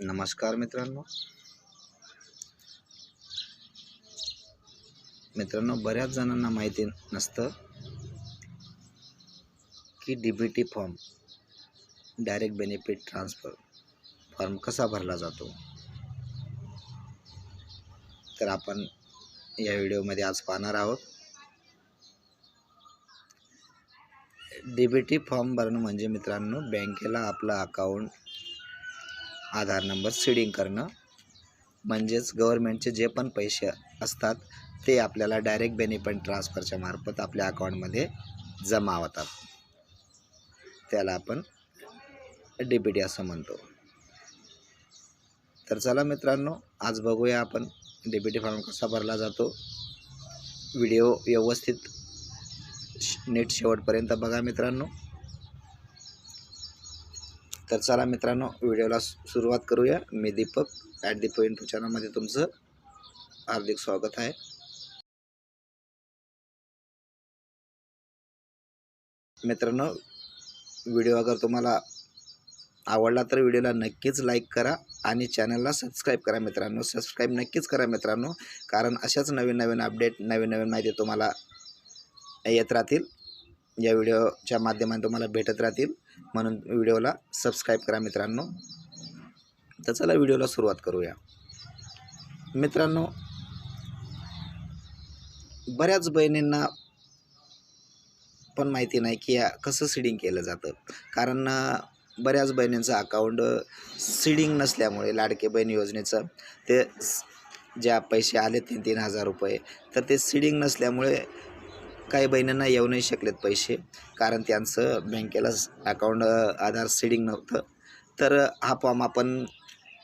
नमस्कार मित्रांनो, बऱ्याच जणांना माहिती नसतं की DBT form direct benefit transfer form कसा भरला जातो। तर आपण या व्हिडिओमध्ये आज पाहणार आहोत। डीबीटी फॉर्म भरणं म्हणजे मित्रांनो, बँकेला आपलं अकाउंट आधार नंबर सीडिंग करणं, म्हणजेच गव्हर्नमेंटचे जे पण पैसे असतात ते आपल्याला डायरेक्ट बेनिफिट ट्रान्सफरच्या मार्फत आपल्या अकाउंटमध्ये जमा होतात। त्याला आपण डीबीटी असं म्हणतो। तर चला मित्रांनो, आज बघूया आपण डीबीटी फॉर्म कसा भरला जातो। व्हिडिओ व्यवस्थित नीट शेवटपर्यंत बघा मित्रांनो। तर चला मित्रांनो, व्हिडिओला सुरुवात करूया। मी दीपक @दीपक चॅनलमध्ये तुमचं हार्दिक स्वागत आहे। मित्रांनो, व्हिडिओ अगर तुम्हाला आवडला तर व्हिडिओला नक्कीच लाईक करा आणि चॅनलला सबस्क्राईब करा मित्रांनो। सबस्क्राईब नक्कीच करा मित्रांनो, कारण अशाच नवीन अपडेट, नवीन माहिती तुम्हाला येत राहतील। या व्हिडिओच्या माध्यमातून तुम्हाला भेटत राहतील, म्हणून व्हिडिओला सबस्क्राईब करा मित्रांनो। तर चला व्हिडिओला सुरुवात करूया। मित्रांनो, बऱ्याच बहिणींना पण माहिती नाही की कसं सीडिंग केलं जातं, कारण बऱ्याच बहिणींचं अकाउंट सीडिंग नसल्यामुळे लाडके बहीण योजनेचं ते ज्या पैसे आले 3,000 रुपये, तर ते सीडिंग नसल्यामुळे काही बहिणींना येऊ नाही शकलेत पैसे, कारण त्यांचं बँकेला अकाउंट आधार सीडिंग नव्हतं। तर हा फॉर्म आपण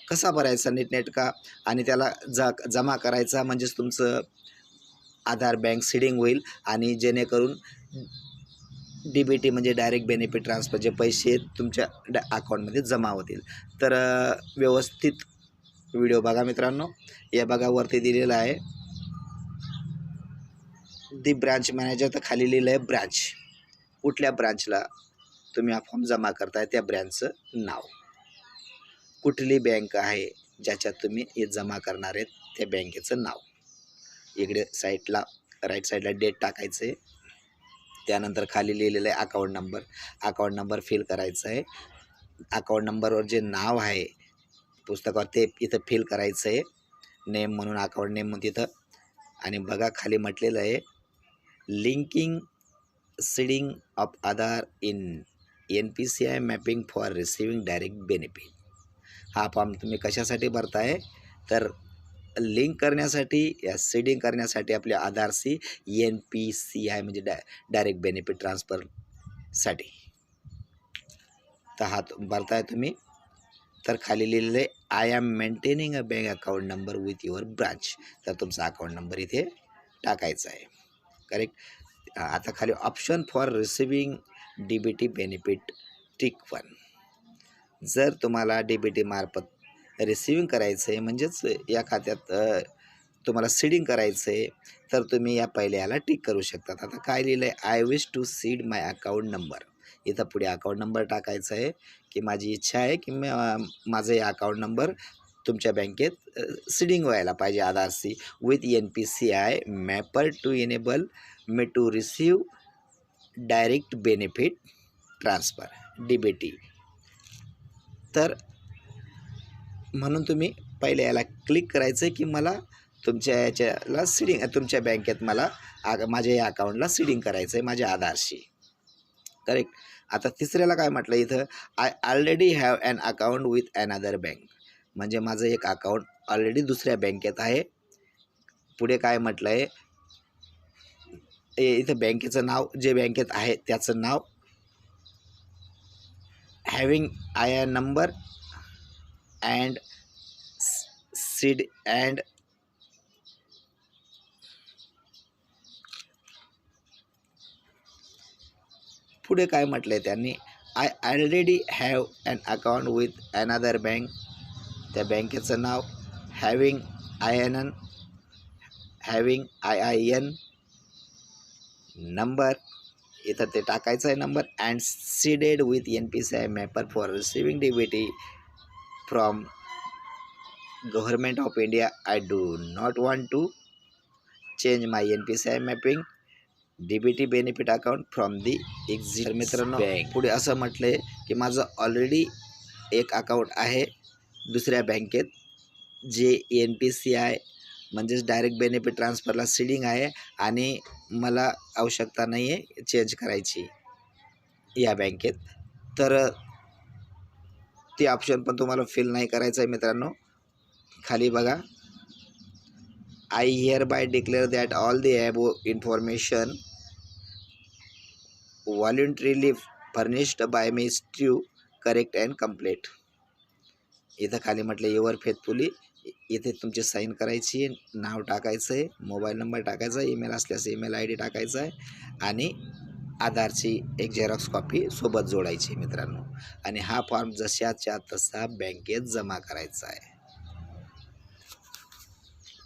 कसा भरायचा नीटनेटका आणि त्याला जमा करायचा, म्हणजेच तुमचं आधार बँक सीडिंग होईल आणि जेणेकरून डीबीटी म्हणजे डायरेक्ट बेनिफिट ट्रान्सफरचे पैसे तुमच्या अकाउंटमध्ये जमा होतील। तर व्यवस्थित व्हिडिओ बघा मित्रांनो। या बघा, वरती दिलेलं आहे दी ब्रांच मॅनेजर, तर खाली लिहिलं आहे ब्रांच। कुठल्या ब्रांचला तुम्ही हा फॉर्म जमा करताय त्या ब्रँचचं नाव, कुठली बँक आहे ज्याच्यात तुम्ही हे जमा करणार आहेत त्या बँकेचं नाव। इकडे साईडला राईट साईडला डेट टाकायचं आहे, त्यानंतर खाली लिहिलेलं आहे अकाउंट नंबर फिल करायचा आहे। अकाउंट नंबरवर जे नाव आहे पुस्तकावर ते इथं फिल करायचं आहे, नेम म्हणून अकाउंट नेम म्हणून तिथं। आणि बघा खाली म्हटलेलं आहे linking seeding of Aadhaar in NPCI mapping for receiving direct benefit. हा फॉर्म तुम्ही कशासाठी भरताय, तर लिंक करण्यासाठी, या सीडिंग करण्यासाठी आपल्या आधारशी NPCI म्हणजे डायरेक्ट बेनिफिट ट्रान्सफरसाठी तर हा भरताय तुम्ही। तर खाली लिहिलेले I am maintaining a bank account number with your branch, तर तुमचा अकाउंट नंबर इथे टाकायचा आहे, करेक्ट। आता खाली option for receiving DBT benefit tick 1। जर तुम्हाला डीबीटी मार्फत रिसिविंग करायचं आहे, म्हणजेच या खात्यात तुम्हाला सीडिंग करायचं आहे, तर तुम्ही या पहिल्याला टिक करू शकतात। आता काय लिहिलं आहे, I wish to seed my account number, इथं पुढे अकाउंट नंबर टाकायचा आहे की माझी इच्छा आहे की माझं हे अकाउंट नंबर तुमच्या बँकेत सीडिंग व्हायला पाहिजे आधारशी with NPCI mapper to enable me to receive direct benefit transfer DBT. तर म्हणून तुम्ही पहिले याला क्लिक करायचं आहे की मला तुमच्या याच्याला सीडिंग, तुमच्या बँकेत मला माझ्या या अकाउंटला सीडिंग करायचं आहे माझ्या आधारशी, करेक्ट। आता तिसऱ्याला काय म्हटलं इथं, I already have an account with another bank, म्हणजे माझं एक अकाउंट ऑलरेडी दुसऱ्या बँकेत आहे। पुढे काय म्हटलं आहे इथं, बँकेचं नाव जे बँकेत आहे त्याचं नाव, having IN number and seed and पुढे काय म्हटलं आहे त्यांनी, I already have an account with another bank, त्या बँकेचं नाव, हॅविंग IIN नंबर, इथं ते टाकायचं आहे number, and seeded with NPCI mapper for receiving DBT from government of India I do not want to change my NPCI mapping DBT benefit account from the exit. मित्रांनो पुढे असं म्हटलंय की माझं ऑलरेडी एक अकाउंट आहे दुसऱ्या बँकेत जे NPCI म्हणजेच डायरेक्ट बेनिफिट ट्रान्सफरला सीडिंग आहे आणि मला आवश्यकता नाही आहे चेंज करायची या बँकेत. तर ते ऑप्शन पण तुम्हाला फिल नाही करायचं आहे मित्रांनो. खाली बघा, I hereby declare that all the above information voluntarily furnished by me true correct and complete. इथं खाली म्हटलं युअर फेथफुली. इथे तुमची साईन करायची, नाव टाकायचं आहे, मोबाईल नंबर टाकायचा, ईमेल असल्यास ईमेल ID टाकायचा आहे आणि आधारची एक झेरॉक्स कॉपी सोबत जोडायची मित्रांनो. आणि हा फॉर्म जशाच्या तसा बँकेत जमा करायचा आहे.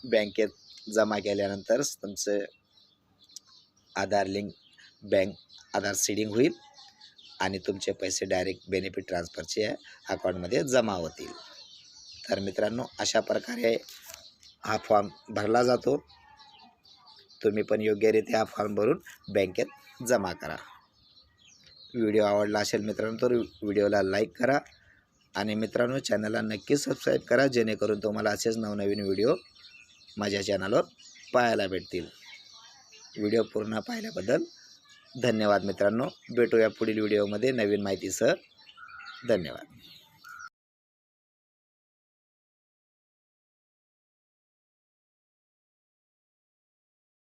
बँकेत जमा केल्यानंतर तुमचं आधार लिंक बँक आधार सीडिंग होईल आणि तुमचे पैसे डायरेक्ट बेनिफिट ट्रान्सफरचे अकाउंटमध्ये जमा होतील. तर मित्रांनो अशा प्रकारे हा फॉर्म भरला जातो. तुम्ही पण योग्यरित्या हा फॉर्म भरून बँकेत जमा करा. व्हिडिओ आवडला असेल मित्रांनो तर व्हिडिओला लाईक करा आणि मित्रांनो चॅनलला नक्की सबस्क्राईब करा, जेणेकरून तुम्हाला असेच नवनवीन व्हिडिओ माझ्या चॅनलवर पाहायला भेटतील. व्हिडिओ पूर्ण पाहिल्याबद्दल धन्यवाद मित्रांनो. भेटूया पुढील व्हिडिओमध्ये नवीन माहितीसह. धन्यवाद.